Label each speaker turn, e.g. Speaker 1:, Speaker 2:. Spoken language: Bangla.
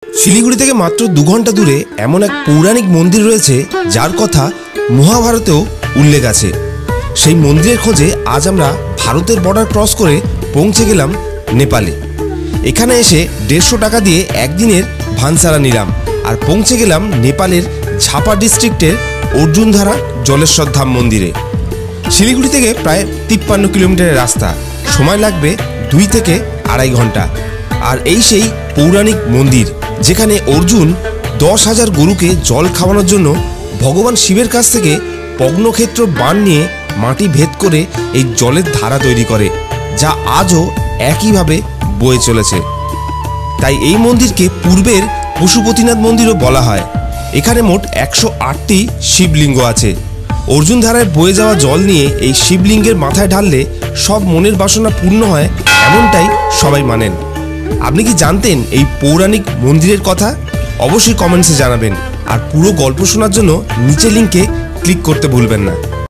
Speaker 1: শিলিগুড়ি থেকে মাত্র 2 ঘন্টা দূরে এমন এক পৌরাণিক মন্দির রয়েছে যার কথা মহাভারতেও উল্লেখ আছে। সেই মন্দিরের খোঁজে আজ আমরা ভারতের বর্ডার ক্রস করে পৌঁছে গেলাম নেপালে। এখানে এসে 150 টাকা দিয়ে একদিনের ভানসারা নিলাম আর পৌঁছে গেলাম নেপালের ঝাপা ডিস্ট্রিক্টের অর্জুনধারা জলেশ্বর ধাম মন্দিরে। শিলিগুড়ি থেকে প্রায় 53 কিলোমিটারের রাস্তা, সময় লাগবে 2 থেকে 2.5 ঘন্টা। আর এই সেই পৌরাণিক মন্দির যেখানে অর্জুন 10,000 গরুকে জল খাওয়ানোর জন্য ভগবান শিবের কাছ থেকে পগ্নক্ষেত্র বাণ নিয়ে মাটি ভেদ করে এই জলের ধারা তৈরি করে, যা আজও একইভাবে বয়ে চলেছে। তাই এই মন্দিরকে পূর্বের পশুপতিনাথ মন্দিরও বলা হয়। এখানে মোট 108টি শিবলিঙ্গ আছে। অর্জুন ধারায় বয়ে যাওয়া জল নিয়ে এই শিবলিঙ্গের মাথায় ঢাললে সব মনের বাসনা পূর্ণ হয়, এমনটাই সবাই মানেন। আপনি কি জানতেন এই পৌরাণিক মন্দিরের কথা? অবশ্যই কমেন্টসে জানাবেন। আর পুরো গল্প শোনার জন্য নিচে লিঙ্কে ক্লিক করতে ভুলবেন না।